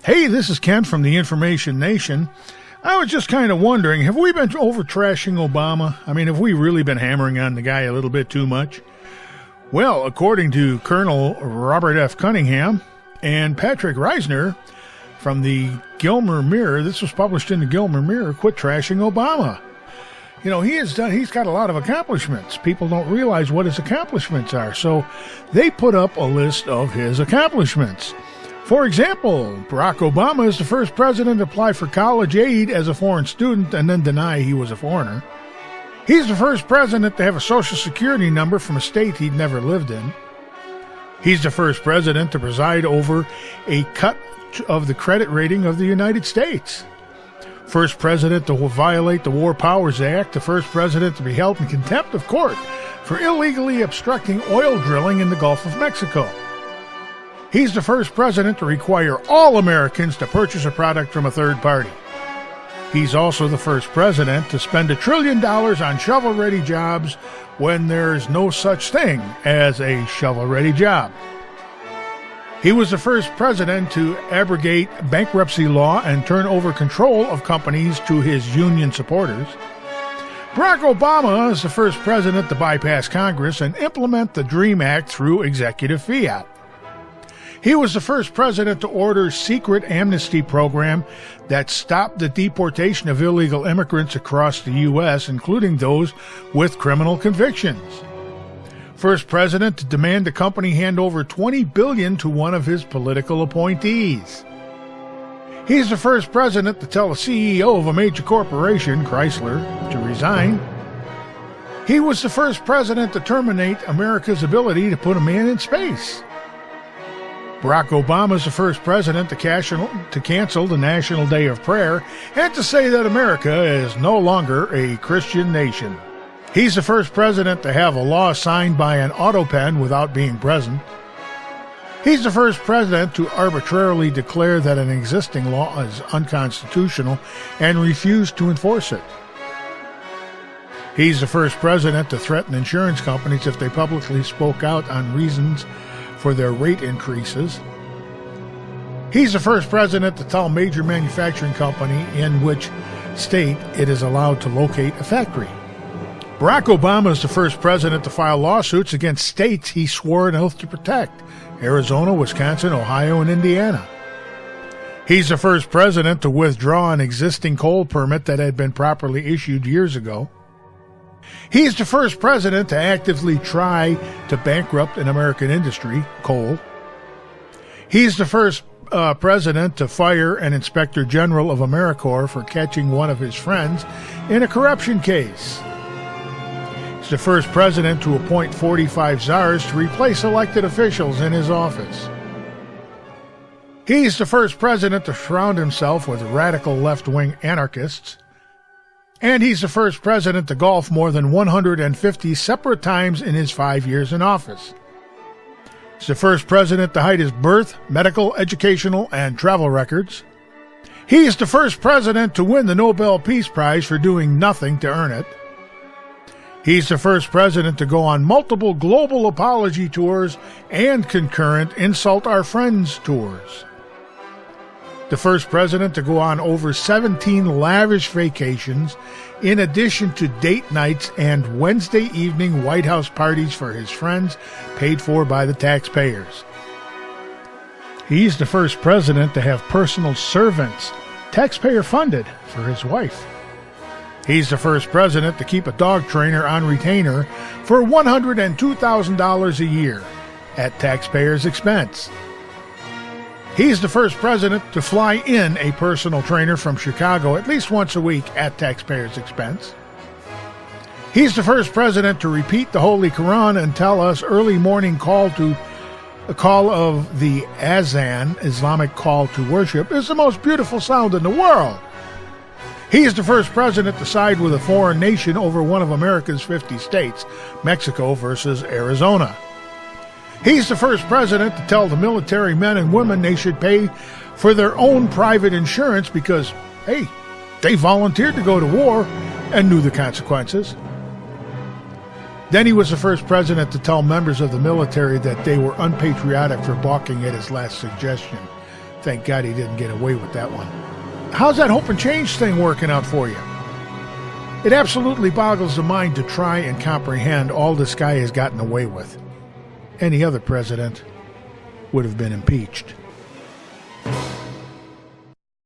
Hey, this is Ken from the Information Nation. I was just kind of wondering, have we been over-trashing Obama? I mean, have we really been hammering on the guy a little bit too much? Well, according to Colonel Robert F. Cunningham and Patrick Reisner from the Gilmer Mirror, this was published in the Gilmer Mirror, quit trashing Obama. You know, he's got a lot of accomplishments. People don't realize what his accomplishments are, so they put up a list of his accomplishments. For example, Barack Obama is the first president to apply for college aid as a foreign student and then deny he was a foreigner. He's the first president to have a Social Security number from a state he'd never lived in. He's the first president to preside over a cut of the credit rating of the United States. First president to violate the War Powers Act, the first president to be held in contempt of court for illegally obstructing oil drilling in the Gulf of Mexico. He's the first president to require all Americans to purchase a product from a third party. He's also the first president to spend $1 trillion on shovel-ready jobs when there's no such thing as a shovel-ready job. He was the first president to abrogate bankruptcy law and turn over control of companies to his union supporters. Barack Obama is the first president to bypass Congress and implement the DREAM Act through executive fiat. He was the first president to order a secret amnesty program that stopped the deportation of illegal immigrants across the U.S., including those with criminal convictions. First president to demand the company hand over $20 billion to one of his political appointees. He's the first president to tell a CEO of a major corporation, Chrysler, to resign. He was the first president to terminate America's ability to put a man in space. Barack Obama is the first president to cancel the National Day of Prayer and to say that America is no longer a Christian nation. He's the first president to have a law signed by an auto pen without being present. He's the first president to arbitrarily declare that an existing law is unconstitutional and refuse to enforce it. He's the first president to threaten insurance companies if they publicly spoke out on reasons for their rate increases. He's the first president to tell a major manufacturing company in which state it is allowed to locate a factory. Barack Obama is the first president to file lawsuits against states he swore an oath to protect: Arizona, Wisconsin, Ohio, and Indiana. He's the first president to withdraw an existing coal permit that had been properly issued years ago. He's the first president to actively try to bankrupt an American industry, coal. He's the first president to fire an inspector general of AmeriCorps for catching one of his friends in a corruption case. He's the first president to appoint 45 czars to replace elected officials in his office. He's the first president to surround himself with radical left-wing anarchists. And he's the first president to golf more than 150 separate times in his 5 years in office. He's the first president to hide his birth, medical, educational, and travel records. He's the first president to win the Nobel Peace Prize for doing nothing to earn it. He's the first president to go on multiple global apology tours and concurrent Insult Our Friends tours. The first president to go on over 17 lavish vacations, in addition to date nights and Wednesday evening White House parties for his friends, paid for by the taxpayers. He's the first president to have personal servants, taxpayer-funded, for his wife. He's the first president to keep a dog trainer on retainer for $102,000 a year at taxpayers' expense. He's the first president to fly in a personal trainer from Chicago at least once a week at taxpayers' expense. He's the first president to repeat the Holy Quran and tell us early morning call of the Azan, Islamic call to worship, is the most beautiful sound in the world. He's the first president to side with a foreign nation over one of America's 50 states, Mexico versus Arizona. He's the first president to tell the military men and women they should pay for their own private insurance because, hey, they volunteered to go to war and knew the consequences. Then he was the first president to tell members of the military that they were unpatriotic for balking at his last suggestion Thank God he didn't get away with that one. How's that hope and change thing working out for you? It absolutely boggles the mind to try and comprehend all this guy has gotten away with. Any other president would have been impeached.